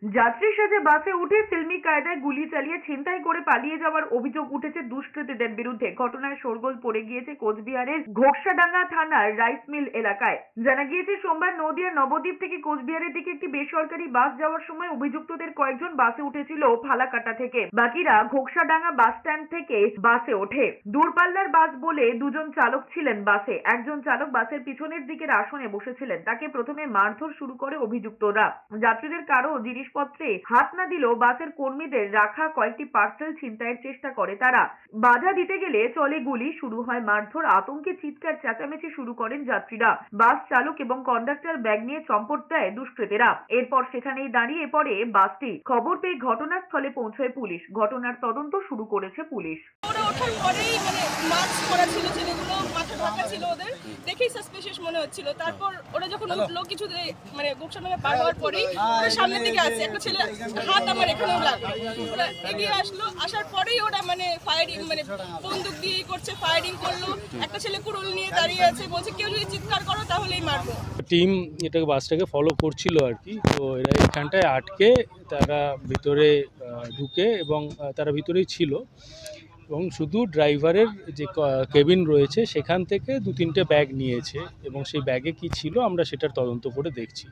যাত্রীর সাথে বাসে উঠে ফিল্মি কায়দায় গুলি চালিয়ে ছিনতাই করে পালিয়ে যাওয়ার অভিযোগ উঠেছে দুষ্কৃতীদের বিরুদ্ধে। ঘটনায় শোরগোল পড়ে গিয়েছে কোচবিহারের ঘোকসাডাঙ্গা থানার রাইস মিল এলাকায়। জানা গিয়েছে সোমবার নদিয়ার নবদ্বীপ থেকে কোচবিহারের দিকে একটি বেসরকারি বাস যাওয়ার সময় অভিযুক্তদের কয়েকজন বাসে উঠেছিল ফালাকাটা থেকে, বাকিরা ঘোকসাডাঙ্গা বাস স্ট্যান্ড থেকে বাসে ওঠে। দূরপাল্লার বাস বলে দুজন চালক ছিলেন বাসে। একজন চালক বাসের পিছনের দিকের আসনে বসেছিলেন। তাকে প্রথমে মারধর শুরু করে অভিযুক্তরা। যাত্রীদের কারো জিনিসপত্রে হাত না দিলেও বাসের কর্মীদের রাখা কয়েকটি পার্সেল ছিনতাইয়ের চেষ্টা করে তারা। বাধা দিতে গেলে চলে গুলি, শুরু হয় মারধর। আতঙ্কে চিৎকার চেঁচামেচি শুরু করেন যাত্রীরা। বাস চালক এবং কন্ডাক্টর ব্যাগ নিয়ে চম্পট দেয় দুষ্কৃতীরা। এরপর সেখানেই দাঁড়িয়ে পড়ে বাসটি। খবর পেয়ে ঘটনাস্থলে পৌঁছয় পুলিশ। ঘটনার তদন্ত শুরু করেছে পুলিশ। ওঠার পরেই মাস্ক পরা ছিল, ছেলেগুলো মাথা ঢাকা ছিল, ওদের দেখেই সাসপিশিয়াস মনে হচ্ছিল। তারপর ওরা যখন উঠলো কিছু গোকসাডাঙ্গা পার হওয়ার পরেই ওরা সামনের দিকে আসছে। একটা ছেলে হাত আমার এখানেও লাগলো, ওরা এগিয়ে আসলো। আসার পরেই ওরা ফায়ারিং বন্দুক দিয়ে করছে, ফায়ারিং করলো। একটা ছেলে কুড়ুল নিয়ে দাঁড়িয়ে আছে, বলছে কেউ যদি চিৎকার করো তাহলেই মারবো। টিম এটাকে বাসটাকে ফলো করছিল আর কি। তো এরা এখানটায় আটকে তারা ভিতরে ঢুকে এবং তারা ভিতরেই ছিল এবং শুধু ড্রাইভারের যে কেবিন রয়েছে সেখান থেকে 2-3টে ব্যাগ নিয়েছে এবং সেই ব্যাগে কি ছিল আমরা সেটার তদন্ত করে দেখছি।